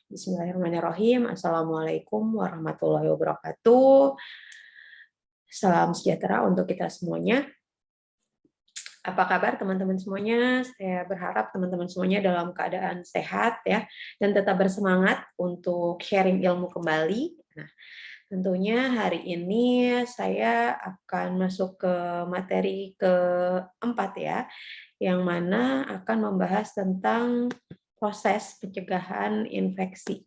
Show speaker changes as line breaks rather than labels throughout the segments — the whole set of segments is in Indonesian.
Bismillahirrahmanirrahim. Assalamualaikum warahmatullahi wabarakatuh. Salam sejahtera untuk kita semuanya. Apa kabar teman-teman semuanya? Saya berharap teman-teman semuanya dalam keadaan sehat ya, dan tetap bersemangat untuk sharing ilmu kembali. Nah, tentunya hari ini saya akan masuk ke materi keempat ya, yang mana akan membahas tentang proses pencegahan infeksi.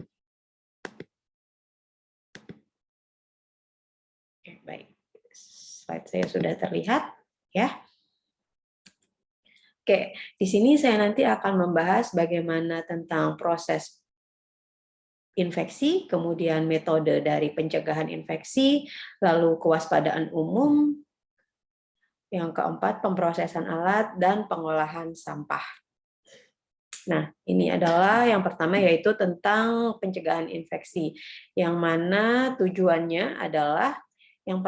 Oke, baik. Slide saya sudah terlihat ya. Oke, di sini saya nanti akan membahas bagaimana tentang proses infeksi, kemudian metode dari pencegahan infeksi, lalu kewaspadaan umum, yang keempat pemrosesan alat dan pengolahan sampah. Nah, ini adalah yang pertama yaitu tentang pencegahan infeksi, yang mana tujuannya adalah yang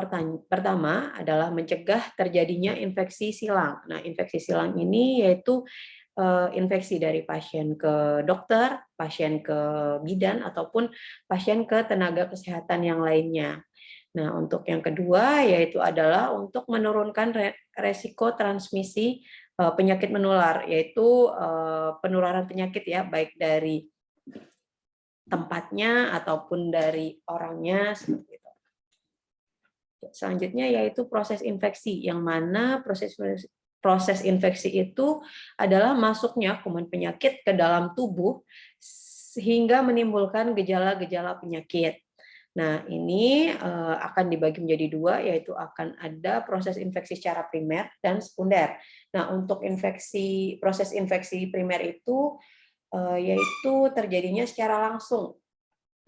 pertama adalah mencegah terjadinya infeksi silang. Nah, infeksi silang ini yaitu infeksi dari pasien ke dokter, pasien ke bidan, ataupun pasien ke tenaga kesehatan yang lainnya. Nah, untuk yang kedua yaitu adalah untuk menurunkan resiko transmisi penyakit menular, yaitu penularan penyakit ya, baik dari tempatnya ataupun dari orangnya seperti itu. Selanjutnya yaitu proses infeksi, yang mana proses infeksi itu adalah masuknya kuman penyakit ke dalam tubuh sehingga menimbulkan gejala-gejala penyakit. Nah, ini akan dibagi menjadi dua, yaitu akan ada proses infeksi secara primer dan sekunder. Nah, untuk proses infeksi primer itu yaitu terjadinya secara langsung,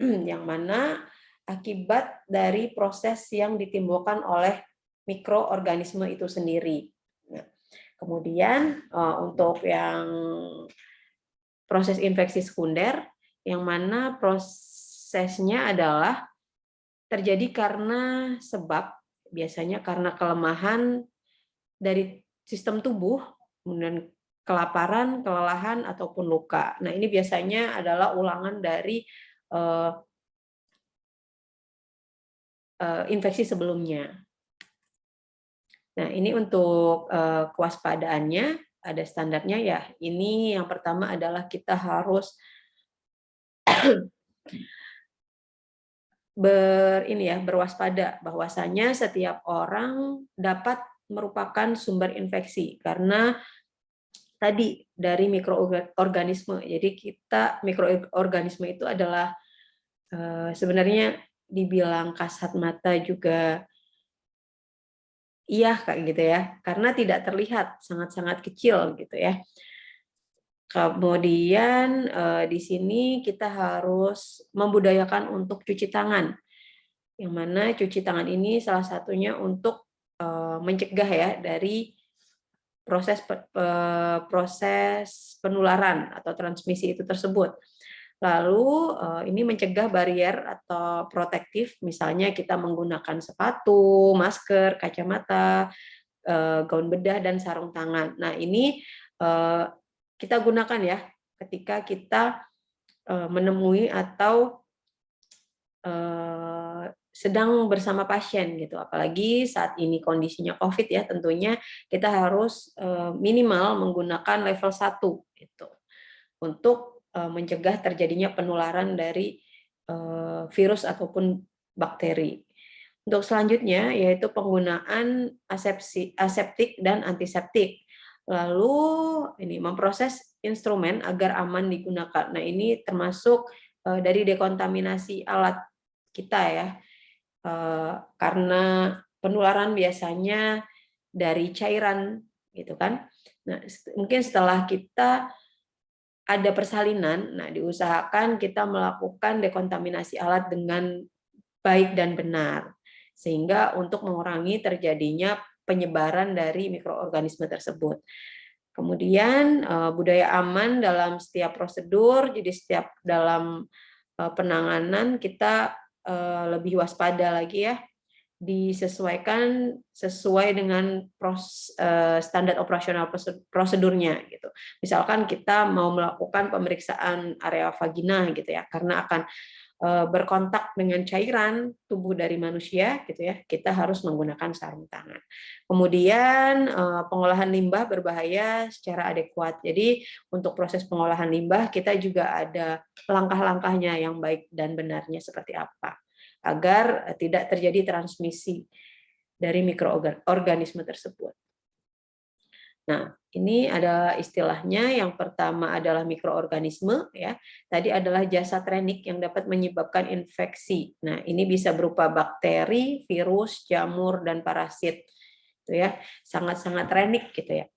yang mana akibat dari proses yang ditimbulkan oleh mikroorganisme itu sendiri. Nah, kemudian untuk yang proses infeksi sekunder, yang mana prosesnya adalah terjadi karena biasanya karena kelemahan dari sistem tubuh, kemudian kelaparan, kelelahan, ataupun luka. Nah, ini biasanya adalah ulangan dari infeksi sebelumnya. Nah, ini untuk kewaspadaannya, ada standarnya ya. Ini yang pertama adalah kita harus berwaspada bahwasanya setiap orang dapat merupakan sumber infeksi karena tadi dari mikroorganisme. Jadi mikroorganisme itu adalah sebenarnya dibilang kasat mata juga iya kayak gitu ya, karena tidak terlihat, sangat-sangat kecil gitu ya. Kemudian di sini kita harus membudayakan untuk cuci tangan, yang mana cuci tangan ini salah satunya untuk mencegah ya dari proses penularan atau transmisi itu tersebut. Lalu ini mencegah barrier atau protektif, misalnya kita menggunakan sepatu, masker, kacamata, gaun bedah, dan sarung tangan. Nah, ini kita gunakan ya ketika kita menemui atau sedang bersama pasien gitu. Apalagi saat ini kondisinya COVID ya, tentunya kita harus minimal menggunakan level 1 gitu untuk mencegah terjadinya penularan dari virus ataupun bakteri. Untuk selanjutnya yaitu penggunaan aseptik dan antiseptik. Lalu ini memproses instrumen agar aman digunakan. Nah, ini termasuk dari dekontaminasi alat kita ya. Karena penularan biasanya dari cairan gitu kan. Nah, mungkin setelah kita ada persalinan, nah diusahakan kita melakukan dekontaminasi alat dengan baik dan benar, sehingga untuk mengurangi terjadinya penyebaran dari mikroorganisme tersebut. Kemudian budaya aman dalam setiap prosedur, jadi setiap dalam penanganan kita lebih waspada lagi ya disesuaikan sesuai dengan standar operasional prosedurnya gitu. Misalkan kita mau melakukan pemeriksaan area vagina gitu ya, karena akan berkontak dengan cairan tubuh dari manusia gitu ya, kita harus menggunakan sarung tangan. Kemudian pengolahan limbah berbahaya secara adekuat. Jadi untuk proses pengolahan limbah kita juga ada langkah-langkahnya yang baik dan benarnya seperti apa agar tidak terjadi transmisi dari mikroorganisme tersebut. Nah, ini ada istilahnya. Yang pertama adalah mikroorganisme, ya. Tadi adalah jasad renik yang dapat menyebabkan infeksi. Nah, ini bisa berupa bakteri, virus, jamur, dan parasit. Itu ya, sangat-sangat renik gitu ya.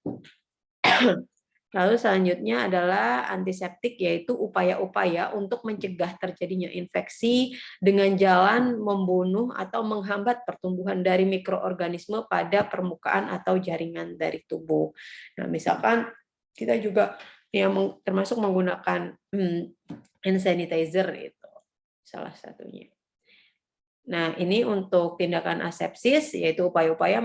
Lalu selanjutnya adalah antiseptik, yaitu upaya-upaya untuk mencegah terjadinya infeksi dengan jalan membunuh atau menghambat pertumbuhan dari mikroorganisme pada permukaan atau jaringan dari tubuh. Nah, misalkan kita juga termasuk menggunakan hand sanitizer itu salah satunya. Nah, ini untuk tindakan asepsis, yaitu upaya-upaya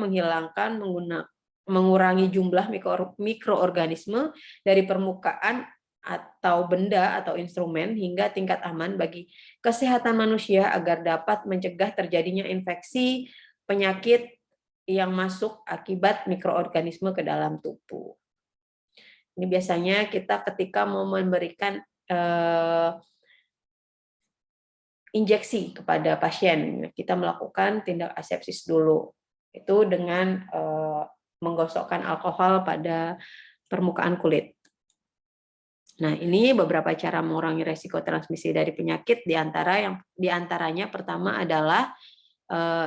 mengurangi jumlah mikroorganisme dari permukaan atau benda atau instrumen hingga tingkat aman bagi kesehatan manusia agar dapat mencegah terjadinya infeksi penyakit yang masuk akibat mikroorganisme ke dalam tubuh. Ini biasanya kita ketika mau memberikan injeksi kepada pasien, kita melakukan tindak asepsis dulu. Itu dengan menggosokkan alkohol pada permukaan kulit. Nah, ini beberapa cara mengurangi resiko transmisi dari penyakit, diantaranya pertama adalah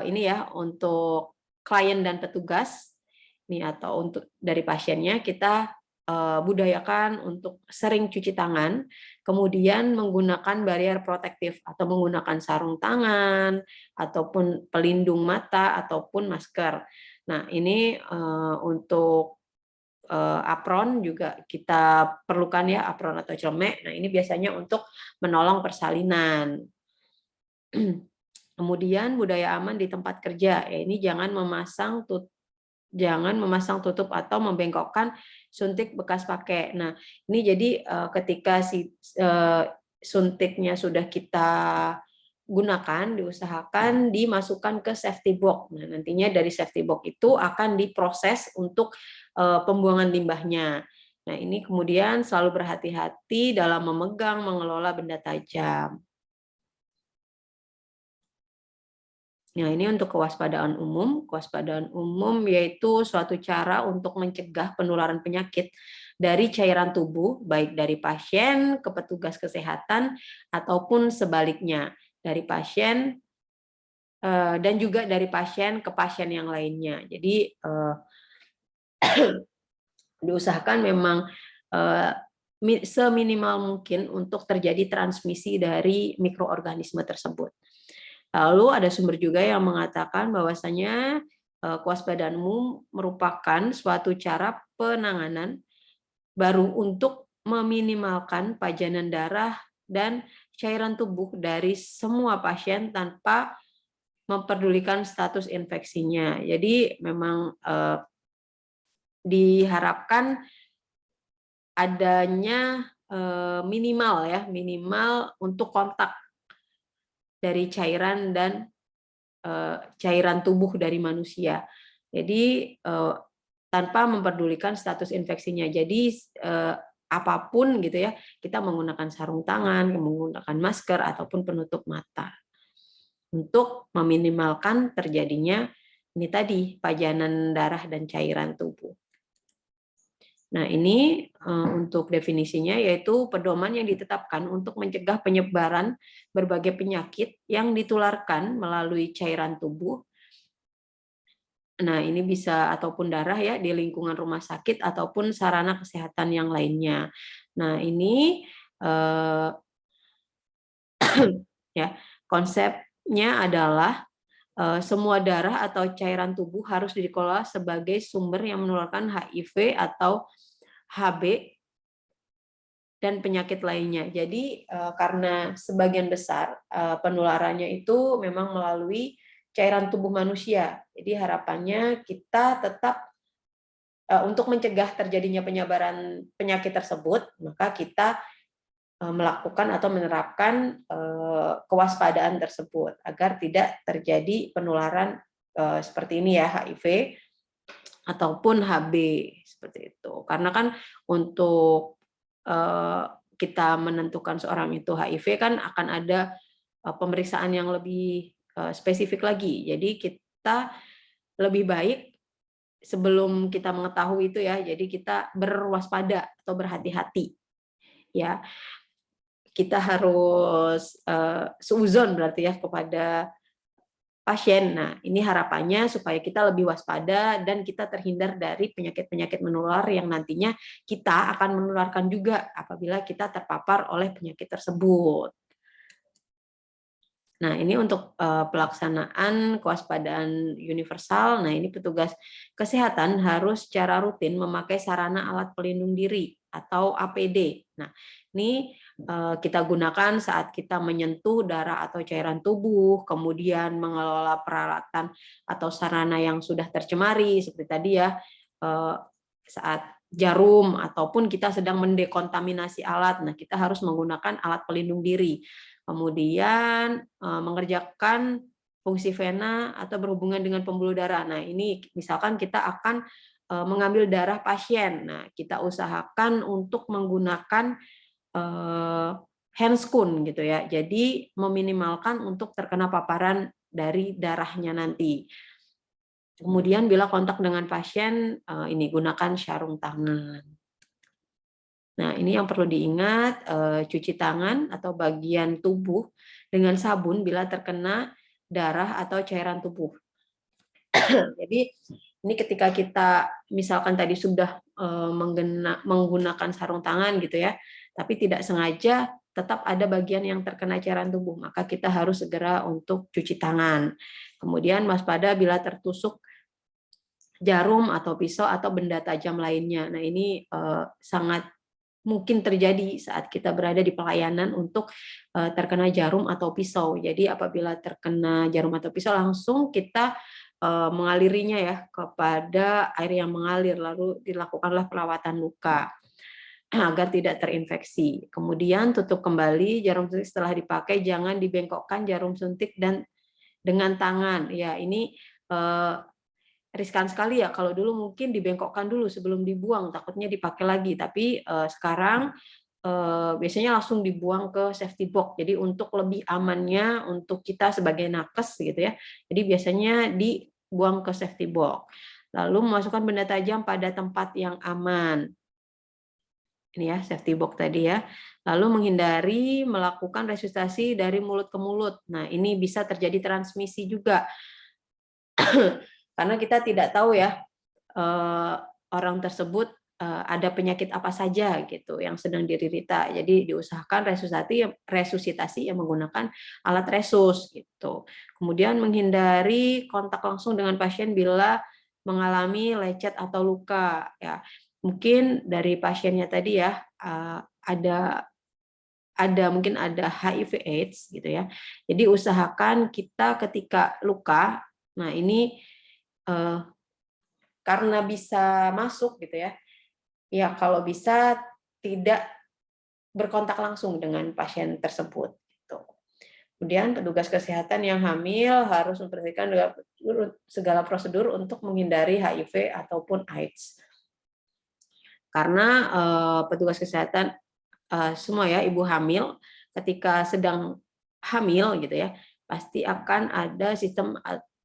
ini ya, untuk klien dan petugas nih, atau untuk dari pasiennya, kita budayakan untuk sering cuci tangan, kemudian menggunakan barrier protektif atau menggunakan sarung tangan ataupun pelindung mata ataupun masker. Nah, ini untuk apron juga kita perlukan ya, apron atau celemek. Nah, ini biasanya untuk menolong persalinan. Kemudian budaya aman di tempat kerja, ya ini jangan memasang tutup atau membengkokkan suntik bekas pakai. Nah, ini jadi ketika suntiknya sudah kita gunakan, diusahakan dimasukkan ke safety box. Nah, nantinya dari safety box itu akan diproses untuk pembuangan limbahnya. Nah, ini kemudian selalu berhati-hati dalam memegang, mengelola benda tajam. Nah, ini untuk kewaspadaan umum. Kewaspadaan umum yaitu suatu cara untuk mencegah penularan penyakit dari cairan tubuh, baik dari pasien ke petugas kesehatan ataupun sebaliknya, dari pasien dan juga dari pasien ke pasien yang lainnya. Jadi diusahakan memang seminimal mungkin untuk terjadi transmisi dari mikroorganisme tersebut. Lalu ada sumber juga yang mengatakan bahwasanya kewaspadaan umum merupakan suatu cara penanganan baru untuk meminimalkan pajanan darah dan cairan tubuh dari semua pasien tanpa memperdulikan status infeksinya. Jadi memang diharapkan adanya minimal untuk kontak dari cairan dan cairan tubuh dari manusia. Jadi tanpa memperdulikan status infeksinya. Jadi apapun gitu ya, kita menggunakan sarung tangan, menggunakan masker ataupun penutup mata untuk meminimalkan terjadinya ini tadi pajanan darah dan cairan tubuh. Nah, ini untuk definisinya, yaitu pedoman yang ditetapkan untuk mencegah penyebaran berbagai penyakit yang ditularkan melalui cairan tubuh. Nah, ini bisa ataupun darah ya di lingkungan rumah sakit ataupun sarana kesehatan yang lainnya. Nah, ini ya, konsepnya adalah semua darah atau cairan tubuh harus dikelola sebagai sumber yang menularkan HIV atau HB dan penyakit lainnya. Jadi karena sebagian besar penularannya itu memang melalui cairan tubuh manusia. Jadi harapannya kita tetap untuk mencegah terjadinya penyebaran penyakit tersebut, maka kita melakukan atau menerapkan kewaspadaan tersebut agar tidak terjadi penularan seperti ini ya, HIV ataupun HB seperti itu. Karena kan untuk kita menentukan seorang itu HIV kan akan ada pemeriksaan yang lebih spesifik lagi. Jadi kita lebih baik sebelum kita mengetahui itu ya, jadi kita berwaspada atau berhati-hati ya. Kita harus seuzon berarti ya kepada pasien. Nah, ini harapannya supaya kita lebih waspada dan kita terhindar dari penyakit-penyakit menular yang nantinya kita akan menularkan juga apabila kita terpapar oleh penyakit tersebut. Nah, ini untuk pelaksanaan kewaspadaan universal. Nah, ini petugas kesehatan harus secara rutin memakai sarana alat pelindung diri atau APD. Nah, ini kita gunakan saat kita menyentuh darah atau cairan tubuh, kemudian mengelola peralatan atau sarana yang sudah tercemari, seperti tadi ya, saat jarum ataupun kita sedang mendekontaminasi alat. Nah, kita harus menggunakan alat pelindung diri. Kemudian mengerjakan fungsi vena atau berhubungan dengan pembuluh darah. Nah, ini misalkan kita akan mengambil darah pasien. Nah, kita usahakan untuk menggunakan handscoon gitu ya. Jadi meminimalkan untuk terkena paparan dari darahnya nanti. Kemudian bila kontak dengan pasien, ini gunakan sarung tangan. Nah, ini yang perlu diingat, cuci tangan atau bagian tubuh dengan sabun bila terkena darah atau cairan tubuh. Jadi ini ketika kita misalkan tadi sudah menggunakan sarung tangan gitu ya, tapi tidak sengaja tetap ada bagian yang terkena cairan tubuh, maka kita harus segera untuk cuci tangan. Kemudian waspada bila tertusuk jarum atau pisau atau benda tajam lainnya. Nah, ini sangat mungkin terjadi saat kita berada di pelayanan untuk terkena jarum atau pisau. Jadi apabila terkena jarum atau pisau langsung kita mengalirinya ya kepada air yang mengalir, lalu dilakukanlah perawatan luka agar tidak terinfeksi. Kemudian tutup kembali jarum suntik setelah dipakai, jangan dibengkokkan jarum suntik dan dengan tangan. Ya, ini riskan sekali ya, kalau dulu mungkin dibengkokkan dulu sebelum dibuang, takutnya dipakai lagi, tapi sekarang biasanya langsung dibuang ke safety box. Jadi untuk lebih amannya untuk kita sebagai nakes gitu ya, jadi biasanya dibuang ke safety box. Lalu memasukkan benda tajam pada tempat yang aman. Ini ya safety box tadi ya. Lalu menghindari melakukan resusitasi dari mulut ke mulut. Nah, ini bisa terjadi transmisi juga. Karena kita tidak tahu ya orang tersebut ada penyakit apa saja gitu yang sedang diderita. Jadi diusahakan resusitasi yang menggunakan alat resus gitu. Kemudian menghindari kontak langsung dengan pasien bila mengalami lecet atau luka ya. Mungkin dari pasiennya tadi ya mungkin ada HIV/AIDS gitu ya. Jadi usahakan kita ketika luka, nah ini karena bisa masuk gitu ya, ya kalau bisa tidak berkontak langsung dengan pasien tersebut. Gitu. Kemudian petugas kesehatan yang hamil harus memperhatikan segala prosedur untuk menghindari HIV ataupun AIDS. Karena petugas kesehatan semua ya ibu hamil ketika sedang hamil gitu ya, pasti akan ada sistem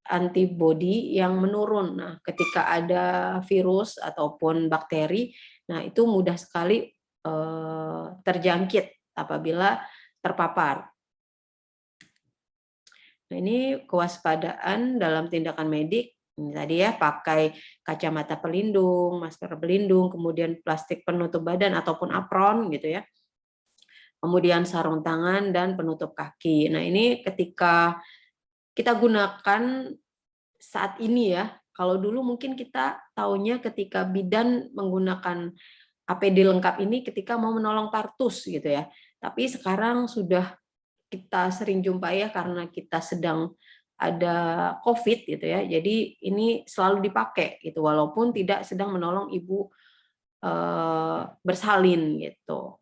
antibodi yang menurun. Nah, ketika ada virus ataupun bakteri, nah itu mudah sekali terjangkit apabila terpapar. Nah, ini kewaspadaan dalam tindakan medik. Ini tadi ya, pakai kacamata pelindung, masker pelindung, kemudian plastik penutup badan ataupun apron gitu ya. Kemudian sarung tangan dan penutup kaki. Nah, ini ketika kita gunakan saat ini ya, kalau dulu mungkin kita taunya ketika bidan menggunakan APD lengkap ini ketika mau menolong partus gitu ya. Tapi sekarang sudah kita sering jumpai ya karena kita sedang ada COVID gitu ya. Jadi ini selalu dipakai gitu walaupun tidak sedang menolong ibu bersalin gitu.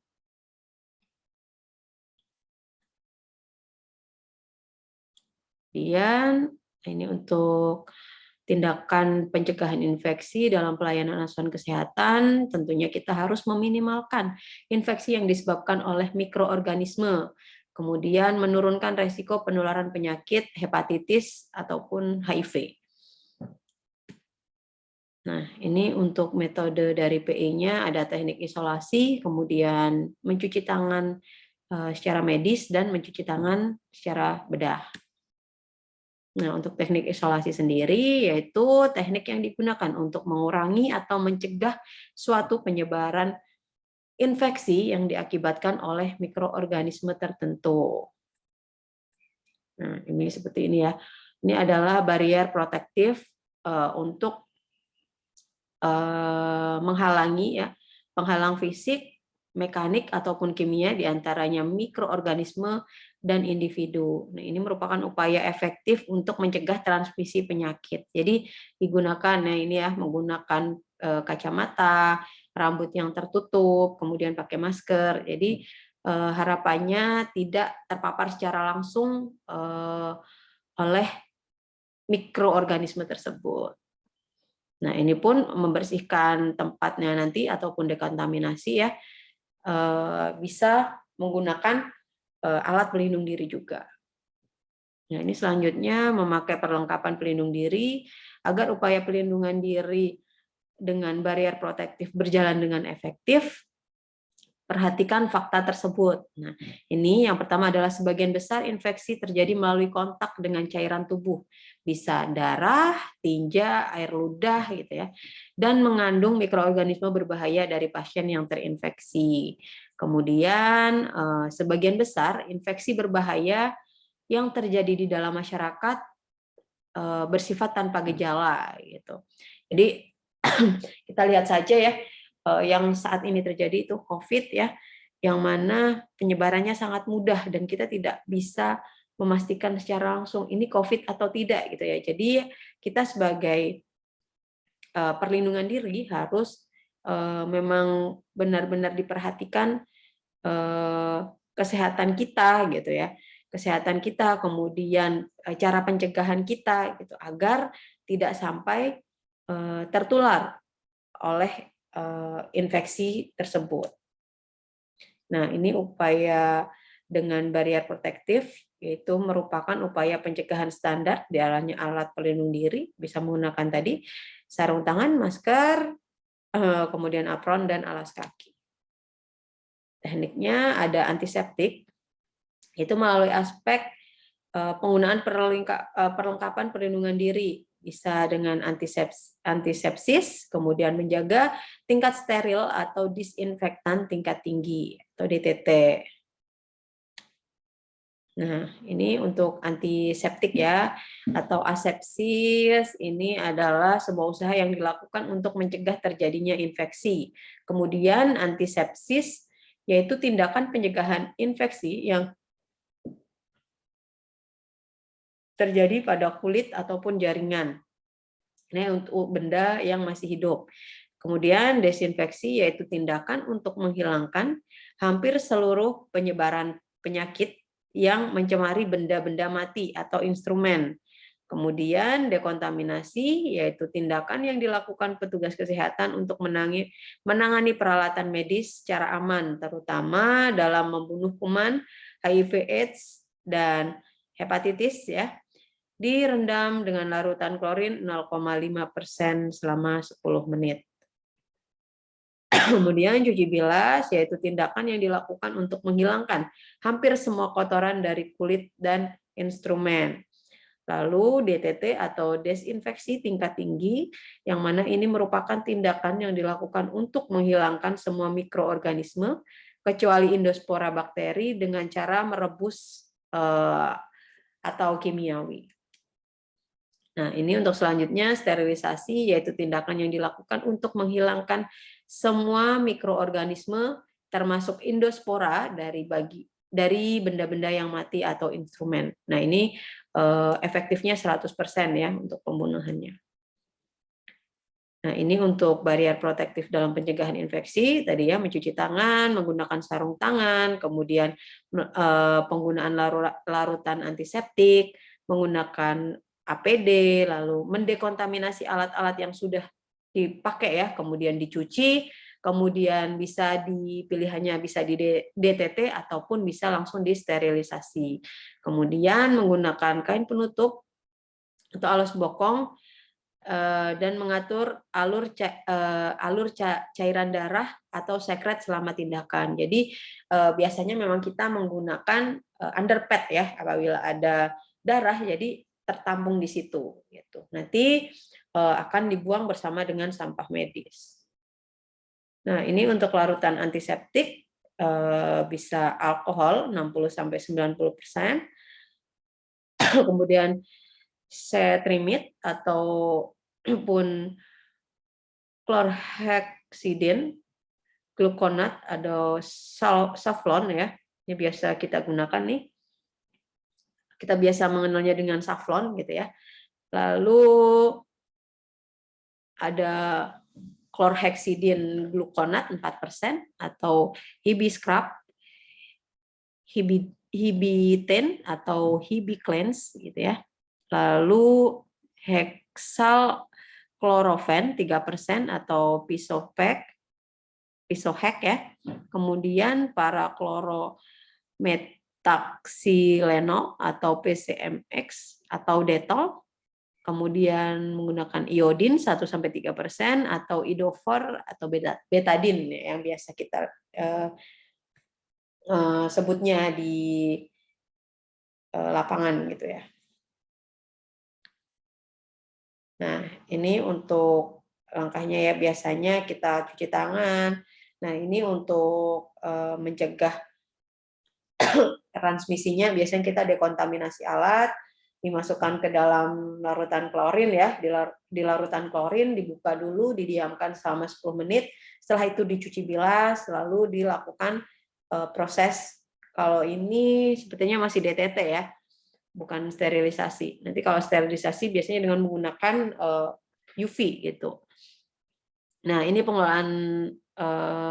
Kemudian ini untuk tindakan pencegahan infeksi dalam pelayanan asuhan kesehatan, tentunya kita harus meminimalkan infeksi yang disebabkan oleh mikroorganisme, kemudian menurunkan resiko penularan penyakit hepatitis ataupun HIV. Nah, ini untuk metode dari PE-nya ada teknik isolasi, kemudian mencuci tangan secara medis dan mencuci tangan secara bedah. Nah, untuk teknik isolasi sendiri yaitu teknik yang digunakan untuk mengurangi atau mencegah suatu penyebaran infeksi yang diakibatkan oleh mikroorganisme tertentu. Nah, ini seperti ini ya. Ini adalah barrier protektif untuk menghalangi ya, penghalang fisik, mekanik ataupun kimia diantaranya mikroorganisme dan individu. Nah, ini merupakan upaya efektif untuk mencegah transmisi penyakit. Jadi digunakan ya ini ya menggunakan kacamata, rambut yang tertutup, kemudian pakai masker. Jadi harapannya tidak terpapar secara langsung oleh mikroorganisme tersebut. Nah, ini pun membersihkan tempatnya nanti ataupun dekontaminasi ya, bisa menggunakan alat pelindung diri juga. Nah, ini selanjutnya memakai perlengkapan pelindung diri agar upaya pelindungan diri dengan barrier protektif berjalan dengan efektif. Perhatikan fakta tersebut. Nah, ini yang pertama adalah sebagian besar infeksi terjadi melalui kontak dengan cairan tubuh. Bisa darah, tinja, air ludah gitu ya. Dan mengandung mikroorganisme berbahaya dari pasien yang terinfeksi. Kemudian sebagian besar infeksi berbahaya yang terjadi di dalam masyarakat bersifat tanpa gejala gitu. Jadi kita lihat saja ya yang saat ini terjadi itu COVID ya, yang mana penyebarannya sangat mudah dan kita tidak bisa memastikan secara langsung ini COVID atau tidak gitu ya. Jadi kita sebagai perlindungan diri harus memang benar-benar diperhatikan kesehatan kita gitu ya. Kesehatan kita, kemudian cara pencegahan kita gitu agar tidak sampai tertular oleh infeksi tersebut. Nah, ini upaya dengan barrier protektif, yaitu merupakan upaya pencegahan standar di alat pelindung diri, bisa menggunakan tadi sarung tangan, masker, kemudian apron, dan alas kaki. Tekniknya ada antiseptik, itu melalui aspek penggunaan perlengkapan perlindungan diri, bisa dengan antisepsis, kemudian menjaga tingkat steril atau disinfektan tingkat tinggi atau DTT. Nah, ini untuk antiseptik ya, atau asepsis, ini adalah sebuah usaha yang dilakukan untuk mencegah terjadinya infeksi. Kemudian antisepsis, yaitu tindakan pencegahan infeksi yang terjadi pada kulit ataupun jaringan. Ini untuk benda yang masih hidup. Kemudian desinfeksi yaitu tindakan untuk menghilangkan hampir seluruh penyebaran penyakit yang mencemari benda-benda mati atau instrumen. Kemudian dekontaminasi yaitu tindakan yang dilakukan petugas kesehatan untuk menangani peralatan medis secara aman, terutama dalam membunuh kuman, HIV/AIDS dan hepatitis ya. Direndam dengan larutan klorin 0,5% selama 10 menit. Kemudian cuci bilas, yaitu tindakan yang dilakukan untuk menghilangkan hampir semua kotoran dari kulit dan instrumen. Lalu DTT atau desinfeksi tingkat tinggi, yang mana ini merupakan tindakan yang dilakukan untuk menghilangkan semua mikroorganisme, kecuali endospora bakteri dengan cara merebus atau kimiawi. Nah, ini untuk selanjutnya sterilisasi, yaitu tindakan yang dilakukan untuk menghilangkan semua mikroorganisme termasuk endospora dari benda-benda yang mati atau instrumen. Nah, ini efektifnya 100% ya untuk pembunuhannya. Nah, ini untuk barier protektif dalam pencegahan infeksi, tadi ya mencuci tangan, menggunakan sarung tangan, kemudian penggunaan larutan antiseptik, menggunakan APD, lalu mendekontaminasi alat-alat yang sudah dipakai ya, kemudian dicuci, kemudian bisa pilihannya bisa di DTT ataupun bisa langsung disterilisasi. Kemudian menggunakan kain penutup atau alas bokong dan mengatur alur cairan darah atau sekret selama tindakan. Jadi biasanya memang kita menggunakan underpad ya apabila ada darah, jadi tertampung di situ. Gitu. Nanti akan dibuang bersama dengan sampah medis. Nah ini untuk larutan antiseptik bisa alkohol 60-90%, kemudian cetrimid ataupun chlorhexidine, gluconat atau Savlon ya. Ini biasa kita gunakan nih. Kita biasa mengenalnya dengan Savlon gitu ya. Lalu ada chlorhexidine gluconat 4% atau Hibiscrub, Hibiten atau Hibiclens gitu ya. Lalu hexalchlorofen 3% atau Pisohec ya. Kemudian paraklorometaxileno atau PCMX atau Detol. Kemudian menggunakan iodin 1-3% atau idofor atau betadine yang biasa kita sebutnya di lapangan gitu ya. Nah, ini untuk langkahnya ya, biasanya kita cuci tangan. Nah, ini untuk mencegah transmisinya, biasanya kita dekontaminasi alat, dimasukkan ke dalam larutan klorin ya, di larutan klorin dibuka dulu, didiamkan selama 10 menit, setelah itu dicuci bilas, lalu dilakukan proses, kalau ini sepertinya masih DTT ya, bukan sterilisasi. Nanti kalau sterilisasi biasanya dengan menggunakan UV gitu. Nah, ini pengelolaan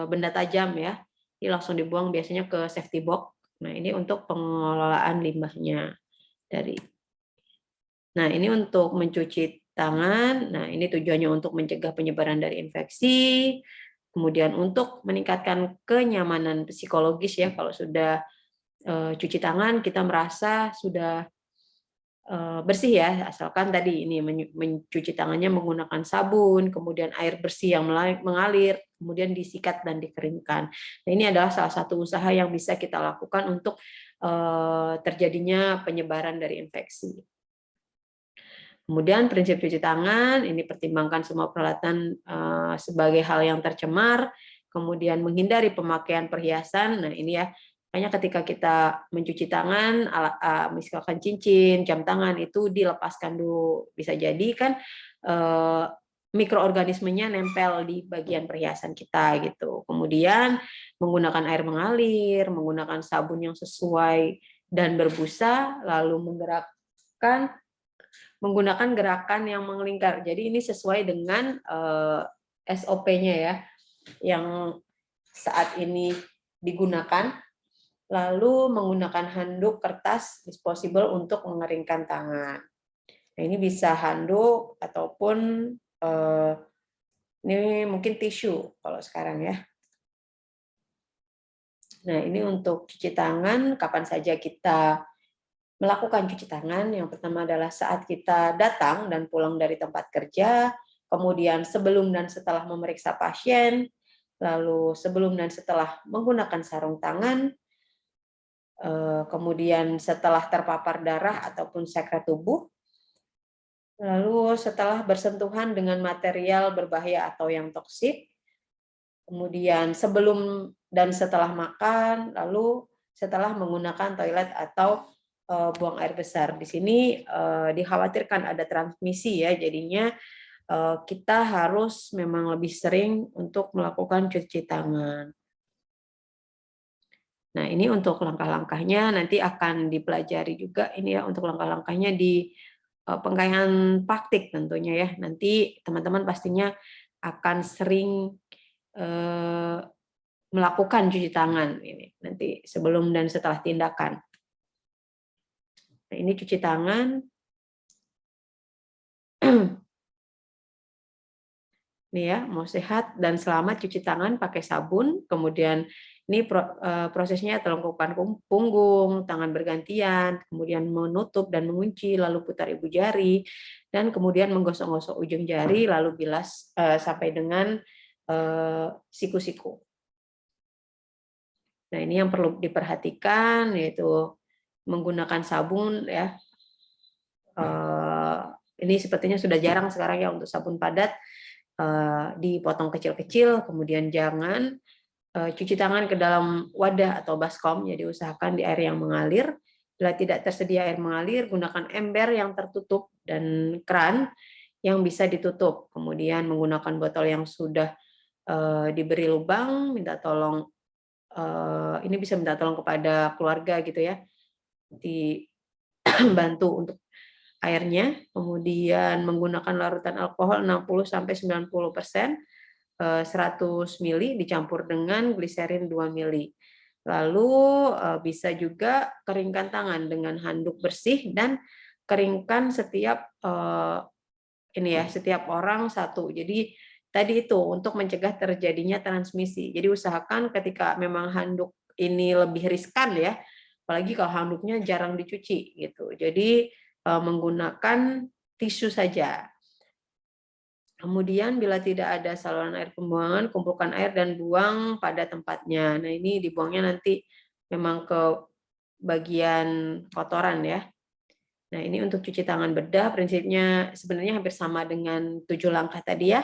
benda tajam ya. Ini langsung dibuang biasanya ke safety box. Nah, ini untuk pengelolaan limbahnya dari. Nah, ini untuk mencuci tangan. Nah, ini tujuannya untuk mencegah penyebaran dari infeksi. Kemudian untuk meningkatkan kenyamanan psikologis ya, kalau sudah cuci tangan kita merasa sudah bersih ya, asalkan tadi ini mencuci tangannya menggunakan sabun, kemudian air bersih yang mengalir, kemudian disikat dan dikeringkan. Nah, ini adalah salah satu usaha yang bisa kita lakukan untuk terjadinya penyebaran dari infeksi. Kemudian prinsip cuci tangan, ini pertimbangkan semua peralatan sebagai hal yang tercemar, kemudian menghindari pemakaian perhiasan. Nah, ini ya, makanya ketika kita mencuci tangan, misalkan cincin, jam tangan itu dilepaskan dulu. Bisa jadi kan mikroorganismenya nempel di bagian perhiasan kita gitu. Kemudian menggunakan air mengalir, menggunakan sabun yang sesuai dan berbusa, lalu menggunakan gerakan yang melingkar. Jadi ini sesuai dengan SOP-nya ya, yang saat ini digunakan. Lalu menggunakan handuk kertas disposable untuk mengeringkan tangan. Nah, ini bisa handuk ataupun ini mungkin tisu kalau sekarang ya. Nah, ini untuk cuci tangan, kapan saja kita melakukan cuci tangan. Yang pertama adalah saat kita datang dan pulang dari tempat kerja, kemudian sebelum dan setelah memeriksa pasien, lalu sebelum dan setelah menggunakan sarung tangan, kemudian setelah terpapar darah ataupun sekret tubuh, lalu setelah bersentuhan dengan material berbahaya atau yang toksik, kemudian sebelum dan setelah makan, lalu setelah menggunakan toilet atau buang air besar. Di sini dikhawatirkan ada transmisi ya, jadinya kita harus memang lebih sering untuk melakukan cuci tangan. Nah, ini untuk langkah-langkahnya nanti akan dipelajari juga ini ya, untuk langkah-langkahnya di pengkajian praktik tentunya ya. Nanti teman-teman pastinya akan sering melakukan cuci tangan ini nanti sebelum dan setelah tindakan. Nah, ini cuci tangan. Nih ya, mau sehat dan selamat cuci tangan pakai sabun, kemudian ini prosesnya telungkupan punggung, tangan bergantian, kemudian menutup dan mengunci, lalu putar ibu jari, dan kemudian menggosok-gosok ujung jari, lalu bilas sampai dengan siku-siku. Nah, ini yang perlu diperhatikan yaitu menggunakan sabun ya. Ini sepertinya sudah jarang sekarang ya untuk sabun padat. Dipotong kecil-kecil, kemudian jangan cuci tangan ke dalam wadah atau baskom, jadi usahakan di air yang mengalir. Bila tidak tersedia air mengalir, gunakan ember yang tertutup dan keran yang bisa ditutup. Kemudian menggunakan botol yang sudah diberi lubang, minta tolong ini bisa minta tolong kepada keluarga gitu ya, dibantu untuk airnya, kemudian menggunakan larutan alkohol 60-90%, 100 ml dicampur dengan gliserin 2 ml. Lalu bisa juga keringkan tangan dengan handuk bersih dan keringkan setiap ini ya, setiap orang satu. Jadi tadi itu untuk mencegah terjadinya transmisi. Jadi usahakan ketika memang handuk ini lebih riskan ya, apalagi kalau handuknya jarang dicuci gitu. Jadi menggunakan tisu saja. Kemudian bila tidak ada saluran air pembuangan, kumpulkan air dan buang pada tempatnya. Nah, ini dibuangnya nanti memang ke bagian kotoran ya. Nah, ini untuk cuci tangan bedah prinsipnya sebenarnya hampir sama dengan 7 langkah tadi ya.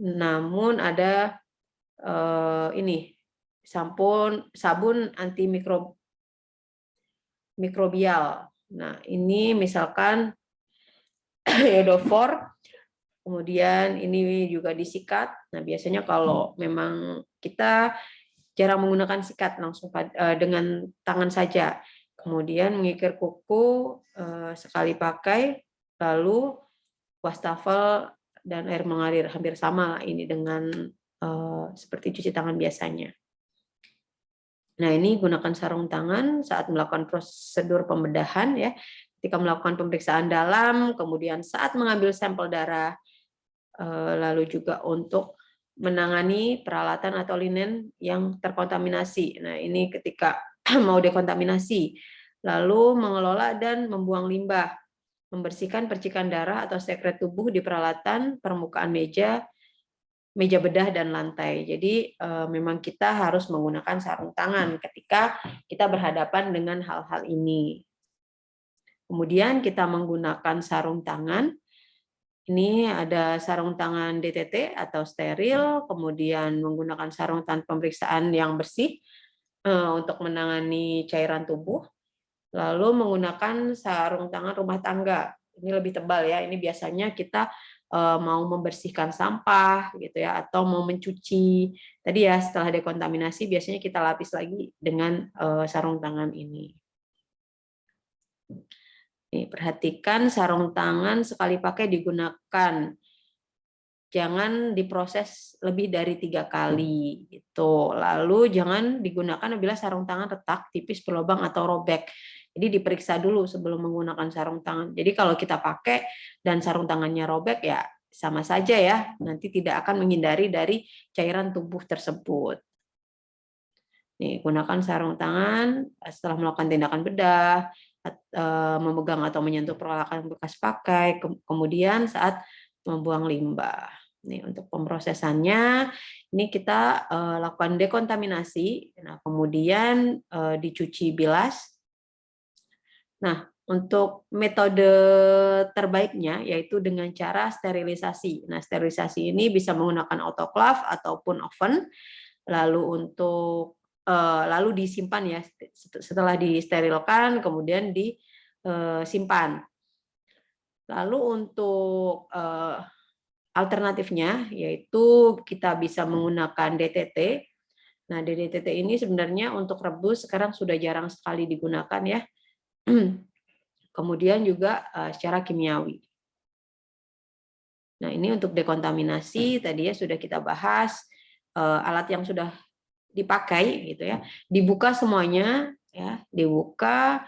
Namun ada ini sabun antimikrobial. Nah, ini misalkan iodofor. Kemudian ini juga disikat. Nah, biasanya kalau memang kita jarang menggunakan sikat, langsung dengan tangan saja. Kemudian mengikir kuku sekali pakai, lalu wastafel dan air mengalir, hampir sama ini dengan seperti cuci tangan biasanya. Nah, ini gunakan sarung tangan saat melakukan prosedur pembedahan ya. Ketika melakukan pemeriksaan dalam, kemudian saat mengambil sampel darah, lalu juga untuk menangani peralatan atau linen yang terkontaminasi. Nah, ini ketika mau dekontaminasi, lalu mengelola dan membuang limbah, membersihkan percikan darah atau sekret tubuh di peralatan, permukaan meja bedah dan lantai. Jadi memang kita harus menggunakan sarung tangan ketika kita berhadapan dengan hal-hal ini. Kemudian kita menggunakan sarung tangan. Ini ada sarung tangan DTT atau steril, kemudian menggunakan sarung tangan pemeriksaan yang bersih untuk menangani cairan tubuh, lalu menggunakan sarung tangan rumah tangga. Ini lebih tebal ya, ini biasanya kita mau membersihkan sampah gitu ya, atau mau mencuci. Tadi ya setelah dekontaminasi biasanya kita lapis lagi dengan sarung tangan ini. Nih, perhatikan sarung tangan sekali pakai digunakan. Jangan diproses lebih dari 3 kali gitu. Lalu jangan digunakan apabila sarung tangan retak, tipis, berlubang atau robek. Jadi diperiksa dulu sebelum menggunakan sarung tangan. Jadi kalau kita pakai dan sarung tangannya robek ya sama saja ya, nanti tidak akan menghindari dari cairan tubuh tersebut. Nih, gunakan sarung tangan setelah melakukan tindakan bedah, memegang atau menyentuh peralatan bekas pakai, kemudian saat membuang limbah. Nih, untuk pemrosesannya, ini kita lakukan dekontaminasi, nah, kemudian dicuci bilas. Nah, untuk metode terbaiknya yaitu dengan cara sterilisasi. Nah, sterilisasi ini bisa menggunakan autoclave ataupun oven. Lalu lalu disimpan ya, setelah disterilkan kemudian disimpan. Lalu untuk alternatifnya yaitu kita bisa menggunakan DTT Nah, DDTT ini sebenarnya untuk rebus sekarang sudah jarang sekali digunakan ya. Kemudian juga secara kimiawi. Nah, ini untuk dekontaminasi tadi ya sudah kita bahas, alat yang sudah dipakai gitu ya, dibuka semuanya ya, dibuka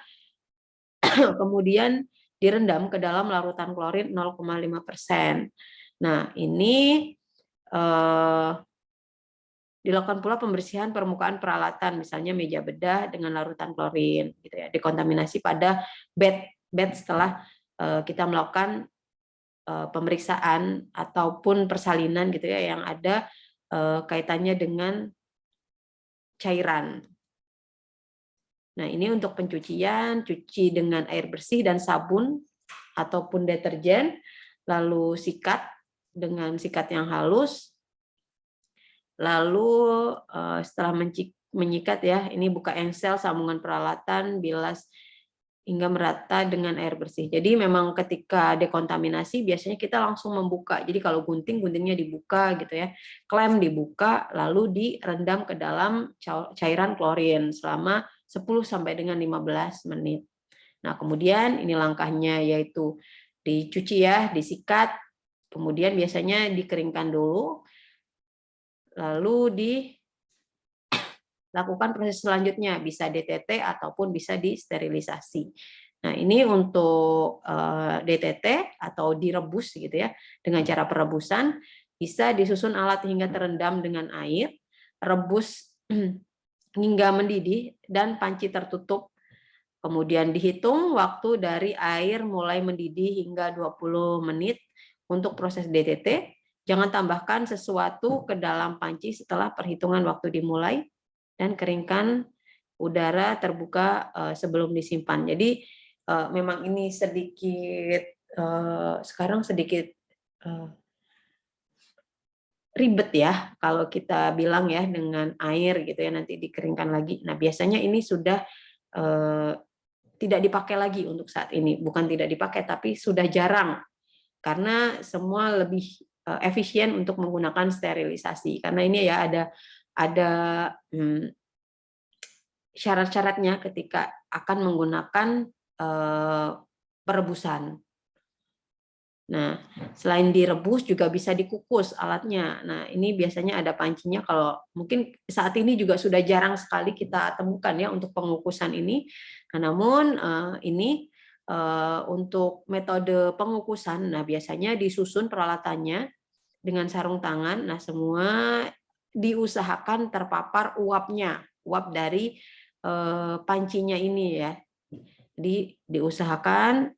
kemudian direndam ke dalam larutan klorin 0,5%. Nah, ini dilakukan pula pembersihan permukaan peralatan, misalnya meja bedah dengan larutan klorin, gitu ya, dekontaminasi pada bed setelah kita melakukan pemeriksaan ataupun persalinan gitu ya yang ada kaitannya dengan cairan. Nah, ini untuk pencucian, cuci dengan air bersih dan sabun ataupun deterjen, lalu sikat dengan sikat yang halus. Lalu setelah menyikat ya, ini buka engsel sambungan peralatan, bilas hingga merata dengan air bersih. Jadi memang ketika dekontaminasi biasanya kita langsung membuka. Jadi kalau guntingnya dibuka gitu ya, klem dibuka lalu direndam ke dalam cairan klorin selama 10 sampai dengan 15 menit. Nah, kemudian ini langkahnya yaitu dicuci ya, disikat, kemudian biasanya dikeringkan dulu, lalu lakukan proses selanjutnya, bisa DTT ataupun bisa disterilisasi. Nah, ini untuk DTT atau direbus gitu ya, dengan cara perebusan, bisa disusun alat hingga terendam dengan air, rebus hingga mendidih, dan panci tertutup. Kemudian dihitung waktu dari air mulai mendidih hingga 20 menit untuk proses DTT. Jangan tambahkan sesuatu ke dalam panci setelah perhitungan waktu dimulai, dan keringkan udara terbuka sebelum disimpan. Jadi memang ini sedikit sekarang sedikit ribet ya kalau kita bilang ya dengan air gitu ya nanti dikeringkan lagi. Nah, biasanya ini sudah tidak dipakai lagi untuk saat ini. Bukan tidak dipakai tapi sudah jarang karena semua lebih efisien untuk menggunakan sterilisasi. Karena ini ya ada syarat-syaratnya ketika akan menggunakan perebusan. Nah, selain direbus juga bisa dikukus alatnya. Nah, ini biasanya ada pancinya. Kalau mungkin saat ini juga sudah jarang sekali kita temukan ya untuk pengukusan ini. Nah, namun ini untuk metode pengukusan, nah biasanya disusun peralatannya dengan sarung tangan. Nah, semua diusahakan terpapar uapnya, uap dari pancinya ini ya. Jadi diusahakan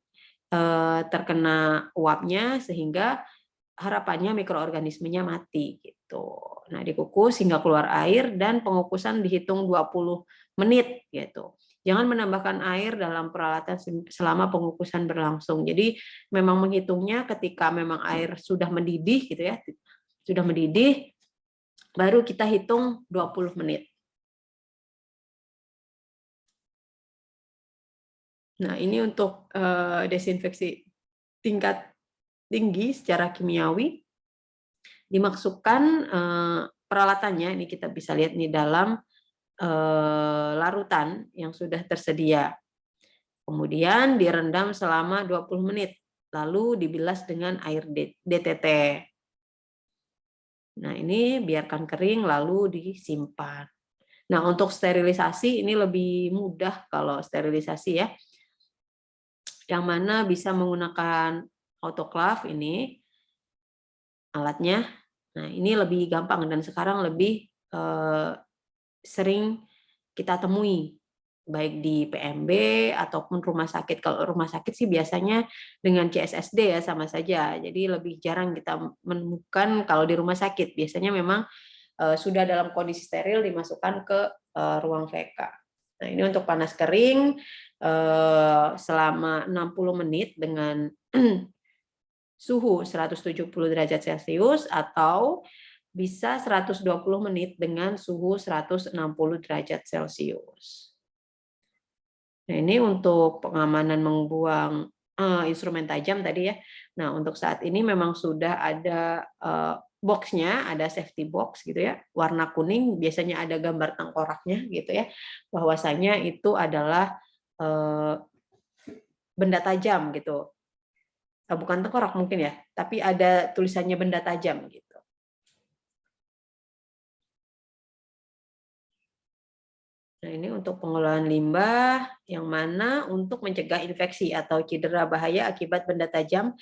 terkena uapnya sehingga harapannya mikroorganismenya mati gitu. Nah, dikukus hingga keluar air dan pengukusan dihitung 20 menit gitu. Jangan menambahkan air dalam peralatan selama pengukusan berlangsung. Jadi memang menghitungnya ketika memang air sudah mendidih gitu ya. Sudah mendidih baru kita hitung 20 menit. Nah, ini untuk desinfeksi tingkat tinggi secara kimiawi. Dimaksudkan peralatannya, ini kita bisa lihat nih dalam larutan yang sudah tersedia. Kemudian direndam selama 20 menit, lalu dibilas dengan air DTT. Nah, ini biarkan kering lalu disimpan. Nah, untuk sterilisasi ini lebih mudah kalau sterilisasi ya. Yang mana bisa menggunakan autoclave ini alatnya. Nah, ini lebih gampang dan sekarang lebih sering kita temui baik di PMB ataupun rumah sakit. Kalau rumah sakit sih biasanya dengan CSSD ya sama saja. Jadi lebih jarang kita menemukan kalau di rumah sakit. Biasanya memang sudah dalam kondisi steril dimasukkan ke ruang VK. Nah, ini untuk panas kering selama 60 menit dengan suhu 170 derajat Celcius atau bisa 120 menit dengan suhu 160 derajat Celcius. Nah, ini untuk pengamanan membuang instrumen tajam tadi ya. Nah, untuk saat ini memang sudah ada boxnya ada safety box gitu ya, warna kuning biasanya ada gambar tengkoraknya gitu ya, bahwasanya itu adalah benda tajam gitu. Bukan tengkorak mungkin ya, tapi ada tulisannya benda tajam gitu. Nah, ini untuk pengelolaan limbah yang mana untuk mencegah infeksi atau cedera bahaya akibat benda tajam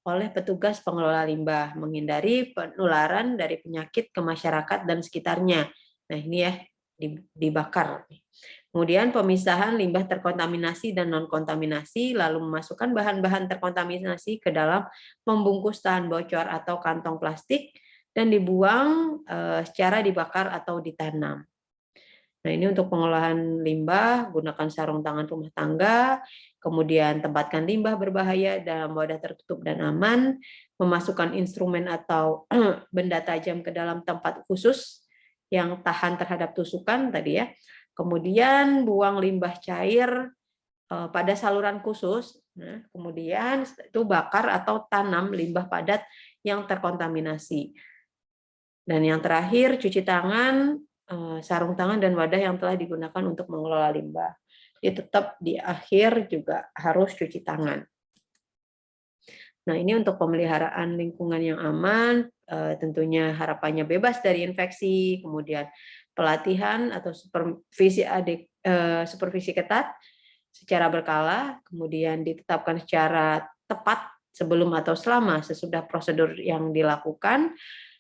oleh petugas pengelola limbah, menghindari penularan dari penyakit ke masyarakat dan sekitarnya. Nah, ini ya dibakar. Kemudian pemisahan limbah terkontaminasi dan non-kontaminasi, lalu memasukkan bahan-bahan terkontaminasi ke dalam pembungkus tahan bocor atau kantong plastik dan dibuang secara dibakar atau ditanam. Nah, ini untuk pengolahan limbah, gunakan sarung tangan rumah tangga, kemudian tempatkan limbah berbahaya dalam wadah tertutup dan aman, memasukkan instrumen atau benda tajam ke dalam tempat khusus yang tahan terhadap tusukan tadi ya. Kemudian buang limbah cair pada saluran khusus. Nah, kemudian itu bakar atau tanam limbah padat yang terkontaminasi. Dan yang terakhir, cuci tangan, sarung tangan, dan wadah yang telah digunakan untuk mengelola limbah. Jadi tetap di akhir juga harus cuci tangan. Nah, ini untuk pemeliharaan lingkungan yang aman, tentunya harapannya bebas dari infeksi, kemudian pelatihan atau supervisi ketat secara berkala, kemudian ditetapkan secara tepat sebelum atau selama sesudah prosedur yang dilakukan,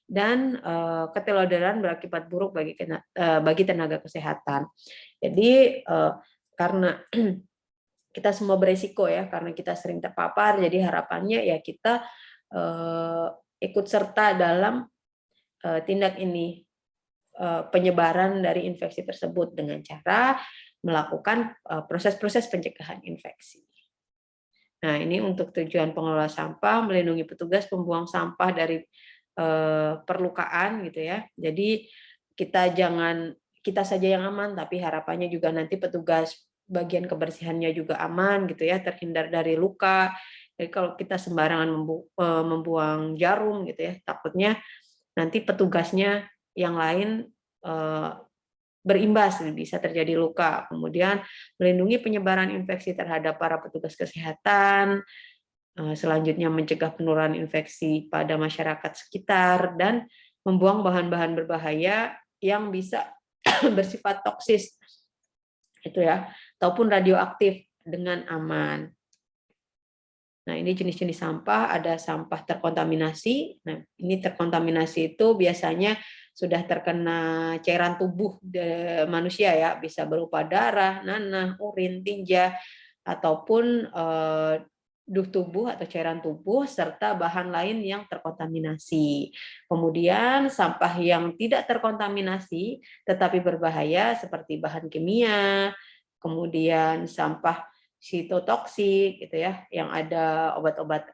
dan keteladanan berakibat buruk bagi tenaga kesehatan. Jadi karena kita semua beresiko ya, karena kita sering terpapar, jadi harapannya ya kita ikut serta dalam tindak ini penyebaran dari infeksi tersebut dengan cara melakukan proses-proses pencegahan infeksi. Nah, ini untuk tujuan pengelola sampah, melindungi petugas pembuang sampah dari perlukaan gitu ya. Jadi kita saja yang aman, tapi harapannya juga nanti petugas bagian kebersihannya juga aman gitu ya, terhindar dari luka. Jadi kalau kita sembarangan membuang jarum gitu ya, takutnya nanti petugasnya yang lain berimbas, bisa terjadi luka. Kemudian melindungi penyebaran infeksi terhadap para petugas kesehatan, selanjutnya mencegah penularan infeksi pada masyarakat sekitar, dan membuang bahan-bahan berbahaya yang bisa bersifat toksis itu ya, ataupun radioaktif dengan aman. Nah, ini jenis-jenis sampah, ada sampah terkontaminasi. Nah, ini terkontaminasi itu biasanya sudah terkena cairan tubuh manusia ya, bisa berupa darah, nanah, urin, tinja, ataupun duh tubuh atau cairan tubuh, serta bahan lain yang terkontaminasi. Kemudian sampah yang tidak terkontaminasi tetapi berbahaya seperti bahan kimia, kemudian sampah sitotoksik gitu ya, yang ada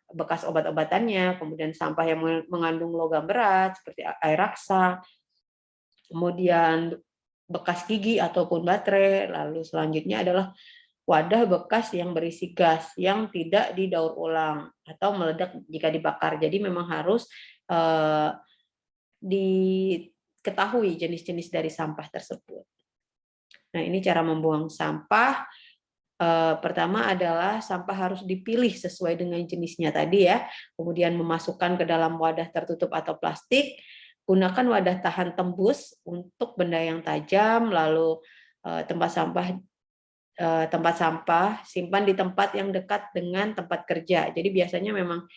bekas obat-obatannya, kemudian sampah yang mengandung logam berat seperti air raksa, kemudian bekas gigi ataupun baterai, lalu selanjutnya adalah wadah bekas yang berisi gas yang tidak didaur ulang atau meledak jika dibakar. Jadi memang harus diketahui jenis-jenis dari sampah tersebut. Nah, ini cara membuang sampah. Pertama adalah sampah harus dipilih sesuai dengan jenisnya tadi ya, kemudian memasukkan ke dalam wadah tertutup atau plastik, gunakan wadah tahan tembus untuk benda yang tajam, lalu tempat sampah simpan di tempat yang dekat dengan tempat kerja. Jadi biasanya memang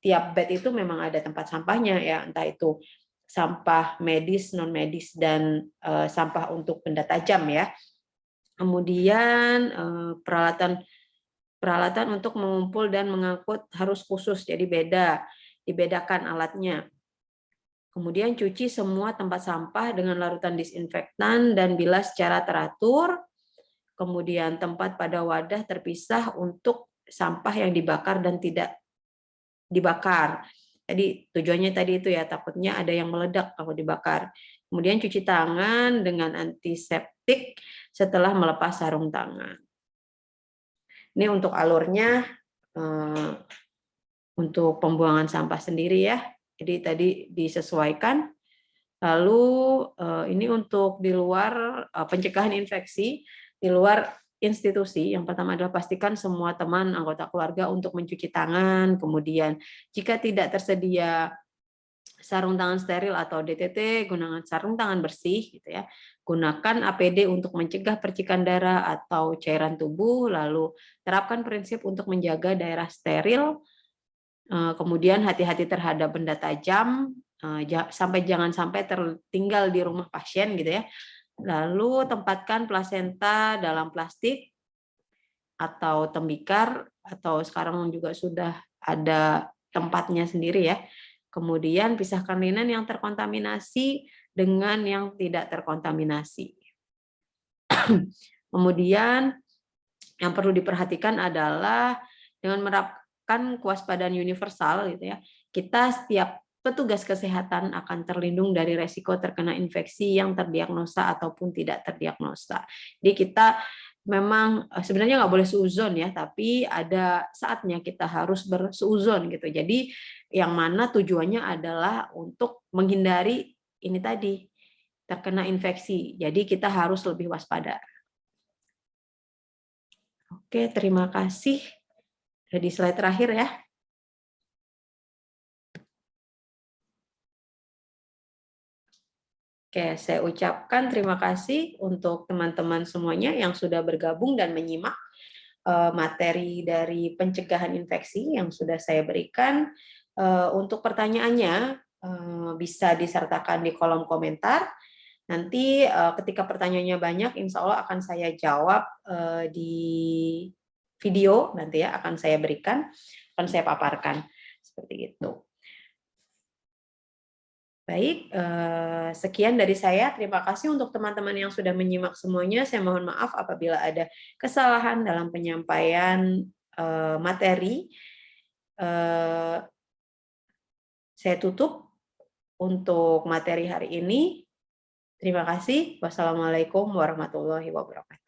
tiap bed itu memang ada tempat sampahnya ya, entah itu sampah medis, non medis, dan sampah untuk benda tajam ya. Kemudian peralatan untuk mengumpul dan mengangkut harus khusus, jadi dibedakan alatnya. Kemudian cuci semua tempat sampah dengan larutan disinfektan dan bilas secara teratur. Kemudian tempat pada wadah terpisah untuk sampah yang dibakar dan tidak dibakar. Jadi tujuannya tadi itu ya, takutnya ada yang meledak kalau dibakar. Kemudian cuci tangan dengan antiseptik setelah melepas sarung tangan. Ini untuk alurnya, untuk pembuangan sampah sendiri ya. Jadi tadi disesuaikan. Lalu ini untuk di luar pencegahan infeksi, di luar institusi, yang pertama adalah pastikan semua teman anggota keluarga untuk mencuci tangan, kemudian jika tidak tersedia sarung tangan steril atau DTT, gunakan sarung tangan bersih gitu ya. Gunakan APD untuk mencegah percikan darah atau cairan tubuh, lalu terapkan prinsip untuk menjaga daerah steril. Kemudian hati-hati terhadap benda tajam, jangan sampai tertinggal di rumah pasien gitu ya. Lalu tempatkan plasenta dalam plastik atau tembikar, atau sekarang juga sudah ada tempatnya sendiri ya. Kemudian pisahkan linen yang terkontaminasi dengan yang tidak terkontaminasi. Kemudian yang perlu diperhatikan adalah dengan menerapkan kewaspadaan universal gitu ya, kita setiap petugas kesehatan akan terlindung dari resiko terkena infeksi yang terdiagnosa ataupun tidak terdiagnosa. Jadi kita memang sebenarnya nggak boleh seuzon ya, tapi ada saatnya kita harus berseuzon gitu. Jadi yang mana tujuannya adalah untuk menghindari ini tadi, terkena infeksi. Jadi kita harus lebih waspada. Oke, terima kasih. Di slide terakhir ya. Oke, saya ucapkan terima kasih untuk teman-teman semuanya yang sudah bergabung dan menyimak materi dari pencegahan infeksi yang sudah saya berikan. Untuk pertanyaannya bisa disertakan di kolom komentar. Nanti ketika pertanyaannya banyak, insya Allah akan saya jawab di video nanti ya, akan saya berikan, akan saya paparkan seperti itu. Baik, sekian dari saya. Terima kasih untuk teman-teman yang sudah menyimak semuanya. Saya mohon maaf apabila ada kesalahan dalam penyampaian materi. Saya tutup untuk materi hari ini. Terima kasih. Wassalamualaikum warahmatullahi wabarakatuh.